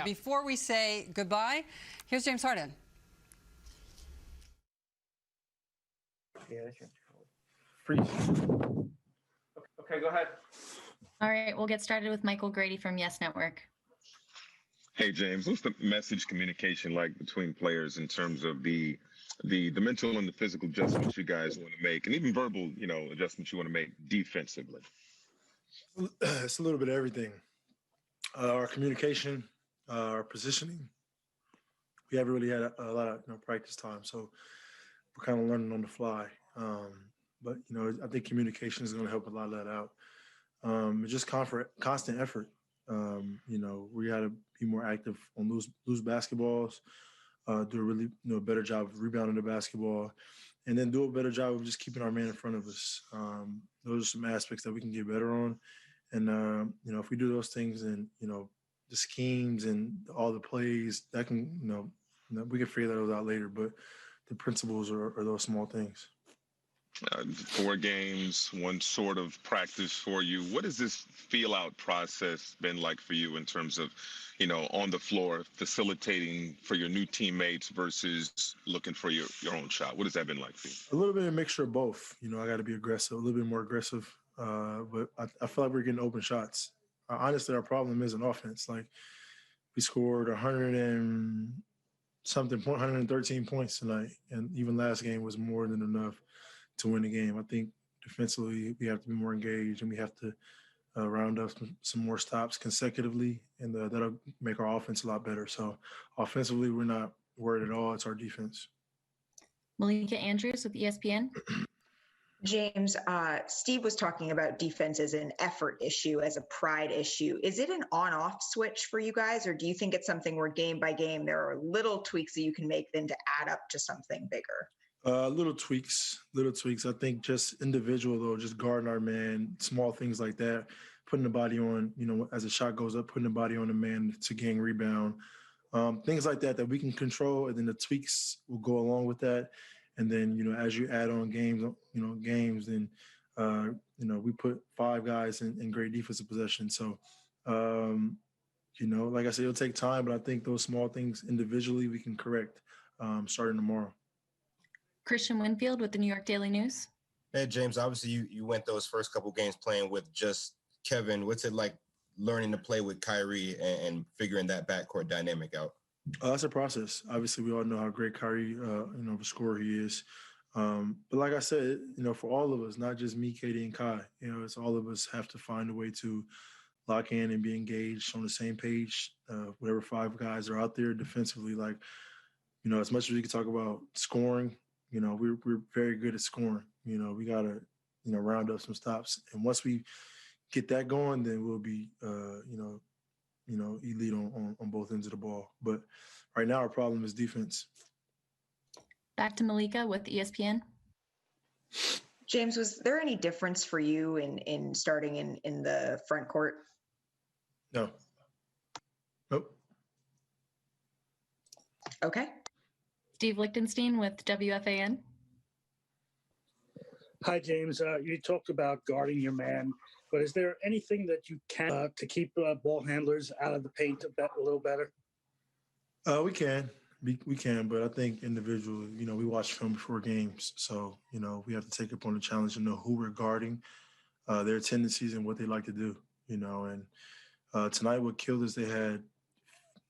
Before we say goodbye, here's James Harden. Freeze. Okay, go ahead. All right, we'll get started with Michael Grady from Yes Network. Hey, James, what's the message communication like between players in terms of the mental and the physical adjustments you guys want to make, and even verbal, adjustments you want to make defensively? It's a little bit of everything. Our communication, our positioning. We haven't really had a lot of practice time, so we're kind of learning on the fly. But I think communication is going to help a lot of that out. Just constant effort. We got to be more active on loose basketballs. Do a really better job of rebounding the basketball, and then do a better job of just keeping our man in front of us. Those are some aspects that we can get better on. And if we do those things, and the schemes and all the plays, that can we can figure those out later. But the principles are those small things. 4 games, one sort of practice for you. What has this feel-out process been like for you in terms of, on the floor, facilitating for your new teammates versus looking for your own shot? What has that been like for you? A little bit of a mixture of both. I got to be aggressive, a little bit more aggressive. But I feel like we're getting open shots. Honestly, our problem is an offense. Like, we scored 113 points tonight, and even last game was more than enough to win the game. I think defensively we have to be more engaged, and we have to round up some more stops consecutively, and that'll make our offense a lot better. So offensively, we're not worried at all. It's our defense. Malika Andrews with ESPN. James, Steve was talking about defense as an effort issue, as a pride issue. Is it an on-off switch for you guys, or do you think it's something where game by game there are little tweaks that you can make then to add up to something bigger? Little tweaks. I think just individual, though, just guarding our man, small things like that, putting the body on, as the shot goes up, putting the body on the man to gain rebound, things like that we can control, and then the tweaks will go along with that. And then, as you add on games, then, we put 5 guys in great defensive possession. So, like I said, it'll take time, but I think those small things individually we can correct starting tomorrow. Christian Winfield with the New York Daily News. Hey, James, obviously you went those first couple games playing with just Kevin. What's it like learning to play with Kyrie and figuring that backcourt dynamic out? That's a process. Obviously, we all know how great Kyrie, of a scorer he is. But like I said, for all of us, not just me, Katie, and Kai, it's all of us have to find a way to lock in and be engaged on the same page. Whatever 5 guys are out there defensively, like, as much as we can talk about scoring, we're very good at scoring. We got to, round up some stops. And once we get that going, then we'll be, elite on both ends of the ball. But right now our problem is defense. Back to Malika with ESPN. James, was there any difference for you in starting in the front court? No. Nope. Okay. Steve Lichtenstein with WFAN. Hi, James. You talked about guarding your man, but is there anything that you can to keep ball handlers out of the paint a little better? We can, but I think individually, we watch film before games, so we have to take upon the challenge to know who we're guarding, their tendencies and what they like to do. And tonight what killed us, they had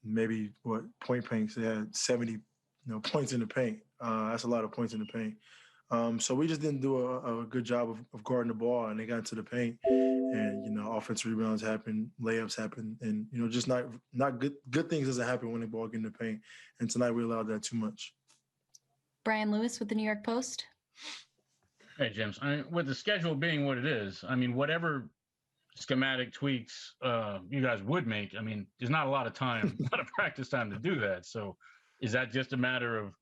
maybe point paints. They had 70, points in the paint. That's a lot of points in the paint. So we just didn't do a good job of guarding the ball, and they got into the paint, and offensive rebounds happen, layups happen, and just not good things doesn't happen when the ball get in the paint. And tonight we allowed that too much. Brian Lewis with the New York Post. Hey, James. With the schedule being what it is, whatever schematic tweaks you guys would make, there's not a lot of time, a lot of practice time to do that. So is that just a matter of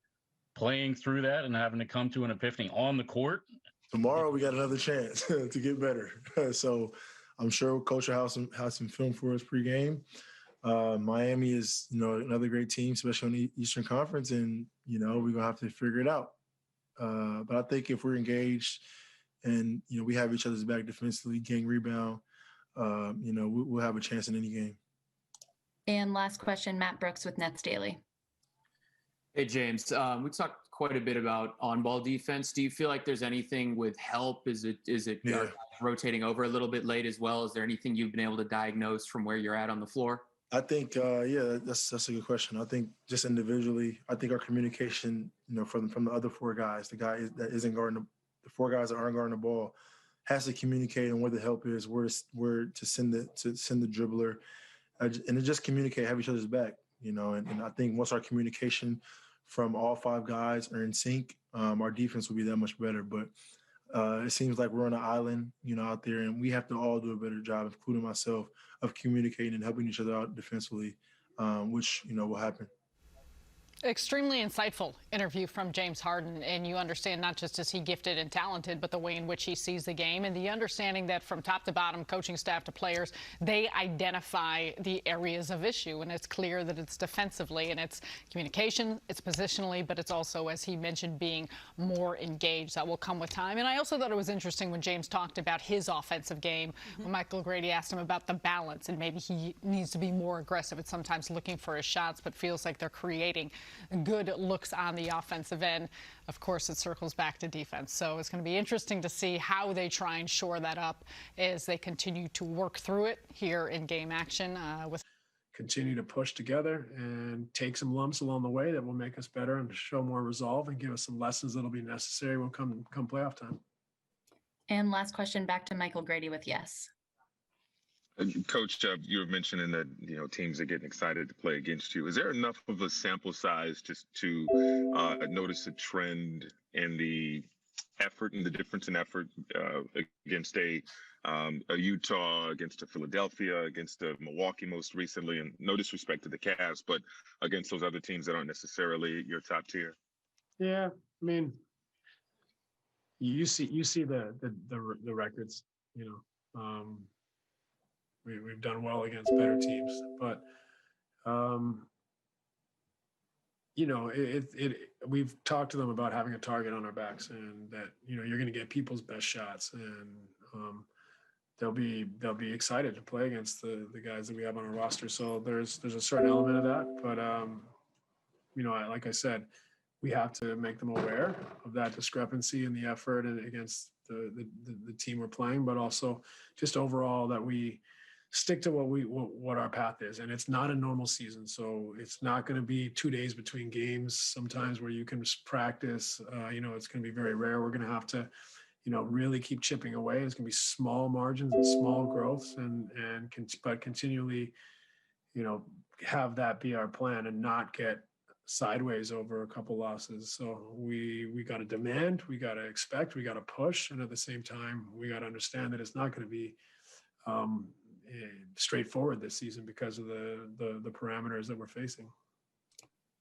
playing through that and having to come to an epiphany on the court? Tomorrow we got another chance to get better. So I'm sure Coach will have some film for us pregame. Miami is, another great team, especially on the Eastern Conference, and, we're going to have to figure it out. But I think if we're engaged and, we have each other's back defensively, gang rebound, we'll have a chance in any game. And last question, Matt Brooks with Nets Daily. Hey, James. We talked quite a bit about on-ball defense. Do you feel like there's anything with help? Is it Yeah. rotating over a little bit late as well? Is there anything you've been able to diagnose from where you're at on the floor? I think, yeah, that's a good question. I think just individually, I think our communication, from the other four guys, the guy that isn't guarding the four guys that aren't guarding the ball, has to communicate on where the help is, where to send the dribbler, and to just communicate, have each other's back, And I think once our communication from all five guys are in sync, our defense will be that much better. But it seems like we're on an island, out there, and we have to all do a better job, including myself, of communicating and helping each other out defensively, which, will happen. Extremely insightful interview from James Harden, and you understand not just is he gifted and talented, but the way in which he sees the game and the understanding that from top to bottom, coaching staff to players, they identify the areas of issue, and it's clear that it's defensively and it's communication, it's positionally, but it's also, as he mentioned, being more engaged. That will come with time. And I also thought it was interesting when James talked about his offensive game, when Michael Grady asked him about the balance, and maybe he needs to be more aggressive at sometimes looking for his shots, but feels like they're creating good looks on the offensive end. Of course, it circles back to defense. So it's going to be interesting to see how they try and shore that up as they continue to work through it here in game action. Continue to push together and take some lumps along the way that will make us better and show more resolve and give us some lessons that'll be necessary when come playoff time. And last question, back to Michael Grady with Yes. Coach, you were mentioning that teams are getting excited to play against you. Is there enough of a sample size just to notice a trend in the effort and the difference in effort against a Utah, against a Philadelphia, against a Milwaukee most recently, and no disrespect to the Cavs, but against those other teams that aren't necessarily your top tier? Yeah, I mean, you see the records, We've done well against better teams, but we've talked to them about having a target on our backs, and that you're going to get people's best shots, and they'll be excited to play against the guys that we have on our roster. So there's a certain element of that, but like I said, we have to make them aware of that discrepancy in the effort and against the team we're playing, but also just overall that we stick to what our path is. And it's not a normal season. So it's not going to be 2 days between games sometimes where you can just practice. It's going to be very rare. We're going to have to, really keep chipping away. It's going to be small margins and small growths but continually, have that be our plan and not get sideways over a couple losses. So we got to demand, we got to expect, we got to push. And at the same time, we got to understand that it's not going to be, straightforward this season because of the parameters that we're facing.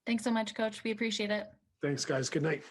Thanks so much, Coach. We appreciate it. Thanks, guys. Good night.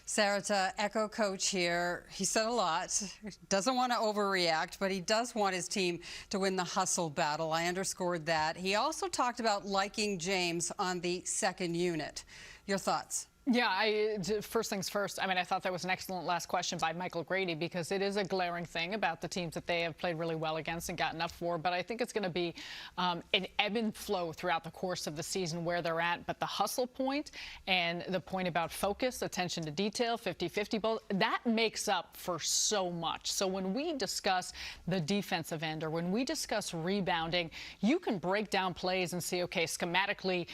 Sarah, to echo Coach here, he said a lot. Doesn't want to overreact, but he does want his team to win the hustle battle. I underscored that. He also talked about liking James on the second unit. Your thoughts? Yeah, first things first. I thought that was an excellent last question by Michael Grady, because it is a glaring thing about the teams that they have played really well against and gotten up for. But I think it's going to be an ebb and flow throughout the course of the season where they're at. But the hustle point and the point about focus, attention to detail, 50-50 ball, that makes up for so much. So when we discuss the defensive end or when we discuss rebounding, you can break down plays and see, okay, schematically,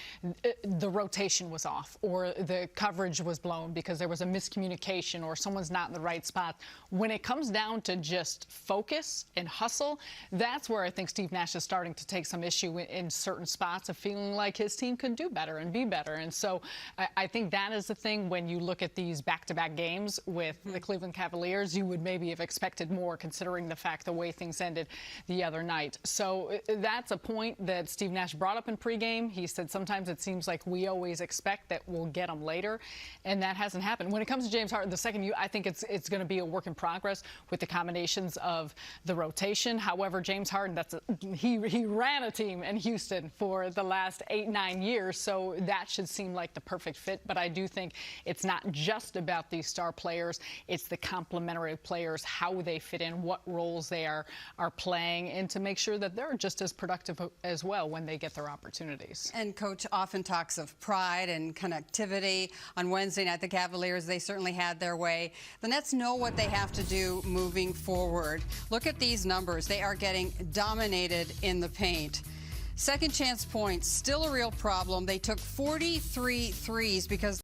the rotation was off or the coverage was blown because there was a miscommunication or someone's not in the right spot. When it comes down to just focus and hustle, that's where I think Steve Nash is starting to take some issue in certain spots of feeling like his team could do better and be better. And so I think that is the thing when you look at these back-to-back games with the Cleveland Cavaliers, you would maybe have expected more considering the fact the way things ended the other night. So that's a point that Steve Nash brought up in pregame. He said sometimes it seems like we always expect that we'll get them later. player, and that hasn't happened. When it comes to James Harden, I think it's going to be a work in progress with the combinations of the rotation. However, James Harden, he ran a team in Houston for the last 8-9 years, so that should seem like the perfect fit. But I do think it's not just about these star players; it's the complementary players, how they fit in, what roles they are playing, and to make sure that they're just as productive as well when they get their opportunities. And Coach often talks of pride and connectivity. On Wednesday night, the Cavaliers, they certainly had their way. The Nets know what they have to do moving forward. Look at these numbers. They are getting dominated in the paint. Second chance points, still a real problem. They took 43 threes because